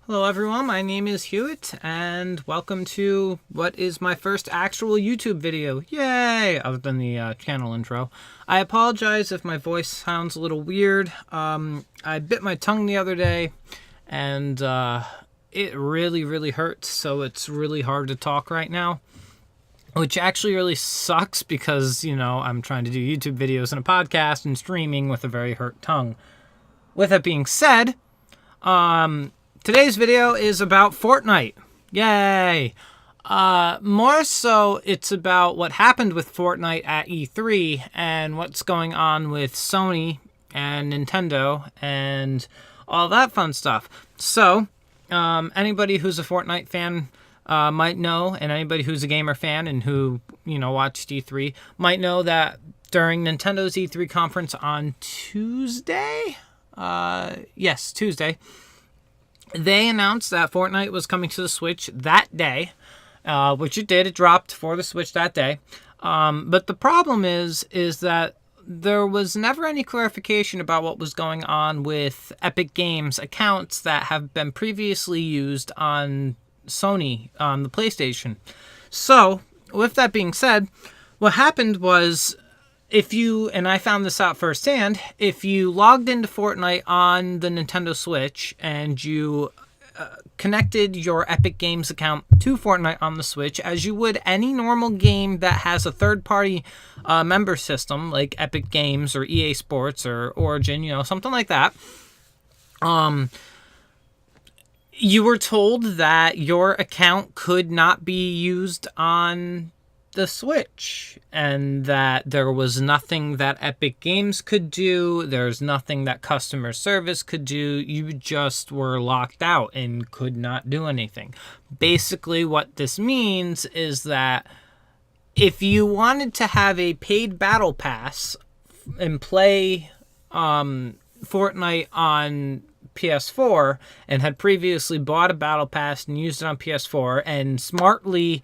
Hello everyone, my name is Hewitt, and welcome to what is my first actual YouTube video. Yay! Other than the channel intro. I apologize if my voice sounds a little weird. I bit my tongue the other day, and it really hurts, so it's really hard to talk right now. Which actually really sucks because, I'm trying to do YouTube videos and a podcast and streaming with a very hurt tongue. With that being said, today's video is about Fortnite. Yay! More so, it's about what happened with Fortnite at E3 and what's going on with Sony and Nintendo and all that fun stuff. So, anybody who's a Fortnite fan might know, and anybody who's a gamer fan and who, watched E3 might know that during Nintendo's E3 conference on Tuesday, they announced that Fortnite was coming to the Switch that day, which it did. It dropped for the Switch that day. But the problem is that there was never any clarification about what was going on with Epic Games accounts that have been previously used on Sony, on the PlayStation. So, with that being said, what happened was, and I found this out firsthand, if you logged into Fortnite on the Nintendo Switch and you connected your Epic Games account to Fortnite on the Switch, as you would any normal game that has a third-party member system, like Epic Games or EA Sports or Origin, something like that, you were told that your account could not be used on the Switch, and that there was nothing that Epic Games could do, there's nothing that customer service could do, you just were locked out and could not do anything. Basically, what this means is that if you wanted to have a paid battle pass and play Fortnite on PS4 and had previously bought a battle pass and used it on PS4 and smartly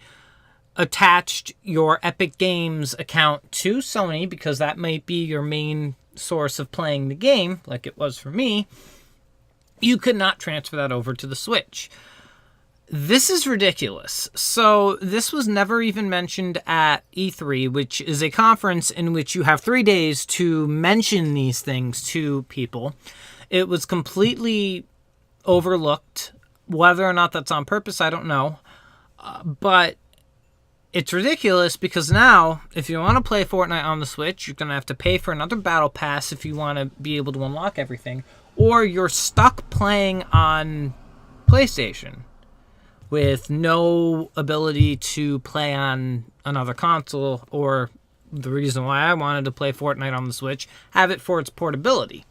attached your Epic Games account to Sony, because that might be your main source of playing the game, like it was for me, you could not transfer that over to the Switch. This is ridiculous. So this was never even mentioned at E3, which is a conference in which you have 3 days to mention these things to people. It was completely overlooked. Whether or not that's on purpose, I don't know. But it's ridiculous because now, if you want to play Fortnite on the Switch, you're going to have to pay for another battle pass if you want to be able to unlock everything. Or you're stuck playing on PlayStation with no ability to play on another console, or the reason why I wanted to play Fortnite on the Switch, have it for its portability.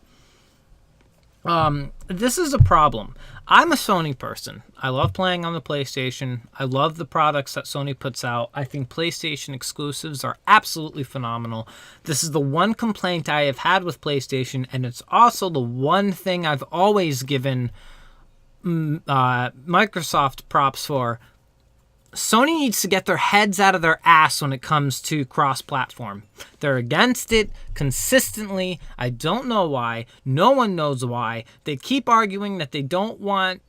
This is a problem. I'm a Sony person. I love playing on the PlayStation. I love the products that Sony puts out. I think PlayStation exclusives are absolutely phenomenal. This is the one complaint I have had with PlayStation, and it's also the one thing I've always given Microsoft props for. Sony needs to get their heads out of their ass when it comes to cross-platform. They're against it consistently. I don't know why. No one knows why. They keep arguing that they don't want,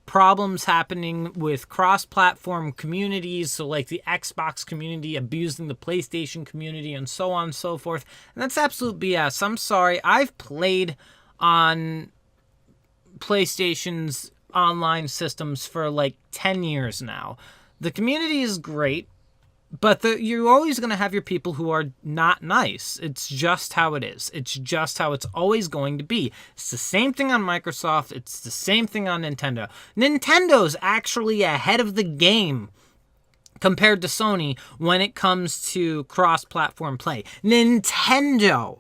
problems happening with cross-platform communities, so like the Xbox community abusing the PlayStation community and so on and so forth. And that's absolute BS. I'm sorry. I've played on PlayStation's online systems for like 10 years now. The community is great, but you're always going to have your people who are not nice. It's just how it is. It's just how it's always going to be. It's the same thing on Microsoft. It's the same thing on Nintendo. Nintendo's actually ahead of the game compared to Sony when it comes to cross-platform play. Nintendo,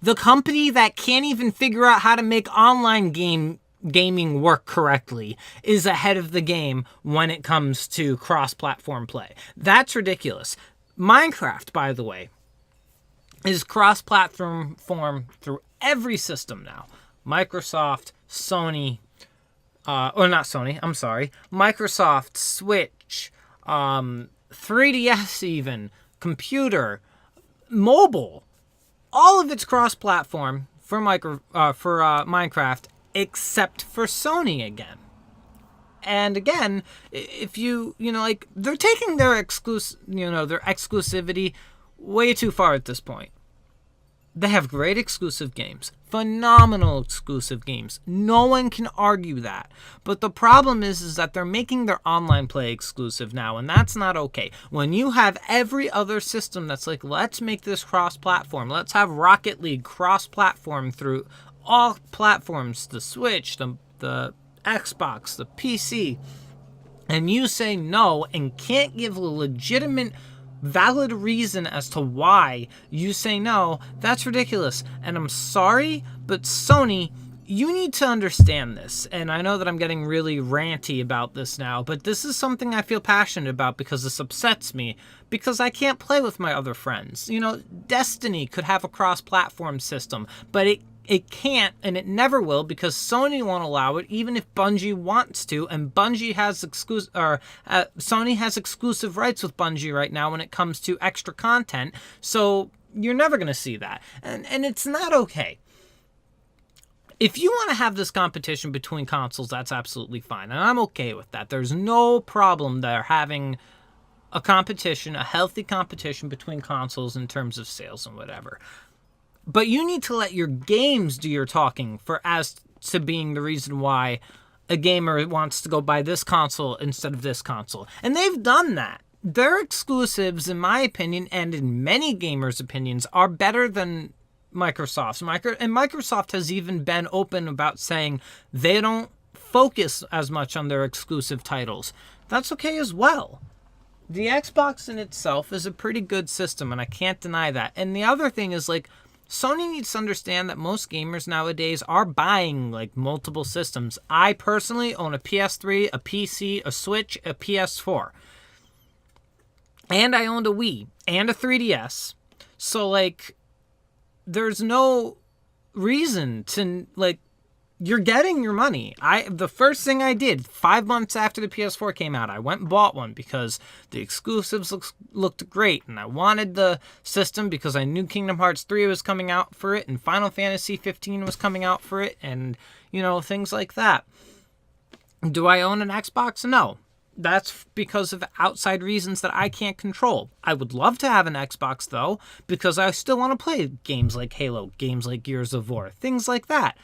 the company that can't even figure out how to make online gaming work correctly, is ahead of the game when it comes to cross-platform play. That's ridiculous. Minecraft, by the way, is cross-platform through every system now. Microsoft, Sony, Microsoft, Switch, 3DS even, computer, mobile. All of it's cross-platform for Minecraft, except for Sony again. And again, if like, they're taking their their exclusivity way too far at this point. They have great exclusive games, phenomenal exclusive games. No one can argue that. But the problem is that they're making their online play exclusive now, and that's not okay. When you have every other system that's like, let's make this cross-platform. Let's have Rocket League cross-platform through all platforms, the Switch, the Xbox, the PC, and you say no and can't give a legitimate valid reason as to why you say no, that's ridiculous. And I'm sorry, but Sony, you need to understand this. And I know that I'm getting really ranty about this now, but this is something I feel passionate about because this upsets me, because I can't play with my other friends. Destiny could have a cross-platform system, but it can't, and it never will, because Sony won't allow it, even if Bungie wants to. And Bungie has Sony has exclusive rights with Bungie right now when it comes to extra content. So you're never going to see that, and it's not okay. If you want to have this competition between consoles, that's absolutely fine, and I'm okay with that. There's no problem there having a competition, a healthy competition between consoles in terms of sales and whatever. But you need to let your games do your talking as to being the reason why a gamer wants to go buy this console instead of this console. And they've done that. Their exclusives, in my opinion, and in many gamers' opinions, are better than Microsoft's. And Microsoft has even been open about saying they don't focus as much on their exclusive titles. That's okay as well. The Xbox in itself is a pretty good system, and I can't deny that. And the other thing is, like, Sony needs to understand that most gamers nowadays are buying like multiple systems. I personally own a PS3, a PC, a Switch, a PS4. And I owned a Wii and a 3DS. So like, there's no reason to like, you're getting your money. The first thing I did 5 months after the PS4 came out, I went and bought one because the exclusives looked great, and I wanted the system because I knew Kingdom Hearts 3 was coming out for it, and Final Fantasy 15 was coming out for it, and things like that. Do I own an Xbox? No. That's because of outside reasons that I can't control. I would love to have an Xbox though, because I still want to play games like Halo, games like Gears of War, things like that.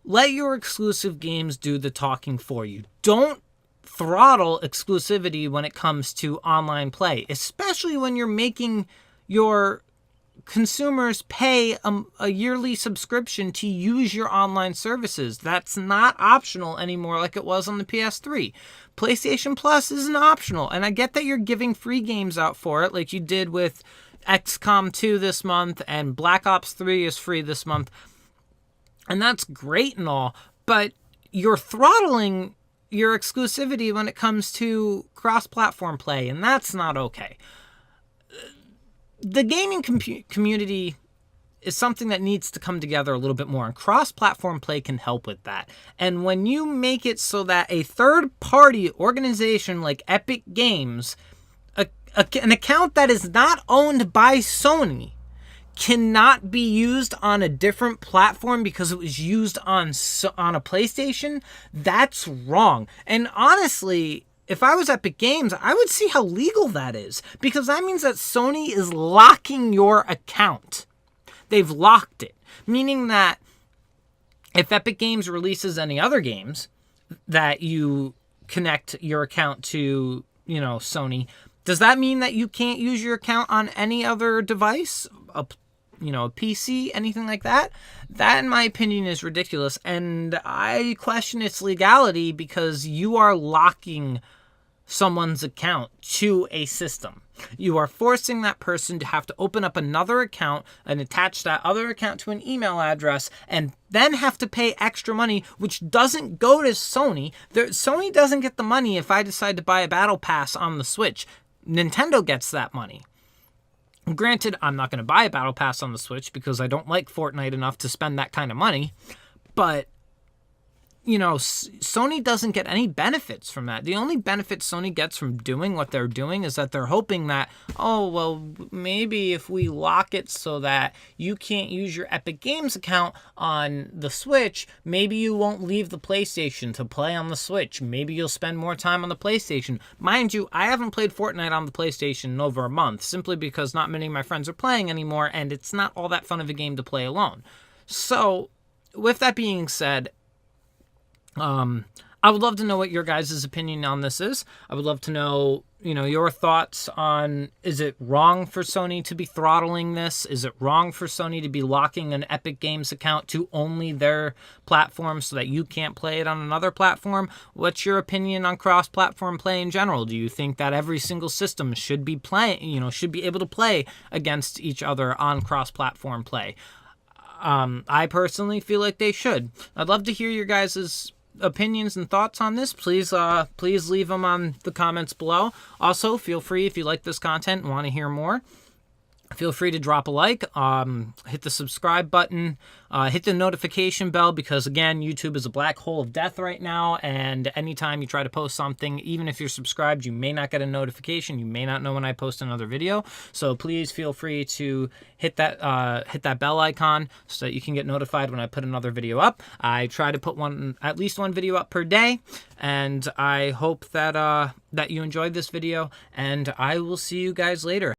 Let your exclusive games do the talking for you. Don't throttle exclusivity when it comes to online play, especially when you're making your consumers pay a yearly subscription to use your online services. That's not optional anymore like it was on the PS3. PlayStation Plus isn't optional, and I get that you're giving free games out for it, like you did with XCOM 2 this month, and Black Ops 3 is free this month. And that's great and all, but you're throttling your exclusivity when it comes to cross-platform play, and that's not okay. The gaming community is something that needs to come together a little bit more, and cross-platform play can help with that. And when you make it so that a third-party organization like Epic Games, an account that is not owned by Sony, cannot be used on a different platform because it was used on a PlayStation, that's wrong. And honestly, if I was Epic Games, I would see how legal that is, because that means that Sony is locking your account. They've locked it, meaning that if Epic Games releases any other games that you connect your account to, Sony, does that mean that you can't use your account on any other device? A PC, anything like that? That, in my opinion, is ridiculous, and I question its legality because you are locking someone's account to a system. You are forcing that person to have to open up another account and attach that other account to an email address and then have to pay extra money, which doesn't go to Sony. Sony doesn't get the money if I decide to buy a battle pass on the Switch. Nintendo gets that money. Granted, I'm not going to buy a battle pass on the Switch because I don't like Fortnite enough to spend that kind of money, but Sony doesn't get any benefits from that. The only benefit Sony gets from doing what they're doing is that they're hoping that, oh, well, maybe if we lock it so that you can't use your Epic Games account on the Switch, maybe you won't leave the PlayStation to play on the Switch. Maybe you'll spend more time on the PlayStation. Mind you, I haven't played Fortnite on the PlayStation in over a month, simply because not many of my friends are playing anymore, and it's not all that fun of a game to play alone. So, with that being said, I would love to know what your guys' opinion on this is. I would love to know, your thoughts on, is it wrong for Sony to be throttling this? Is it wrong for Sony to be locking an Epic Games account to only their platform so that you can't play it on another platform? What's your opinion on cross-platform play in general? Do you think that every single system should be should be able to play against each other on cross-platform play? I personally feel like they should. I'd love to hear your guys' opinions and thoughts on this. Please leave them on the comments below. Also, feel free, if you like this content and want to hear more, feel free to drop a like, hit the subscribe button, hit the notification bell, because again, YouTube is a black hole of death right now, and anytime you try to post something, even if you're subscribed, you may not get a notification. You may not know when I post another video. So please feel free to hit that bell icon so that you can get notified when I put another video up. I try to put at least one video up per day, and I hope that that you enjoyed this video, and I will see you guys later.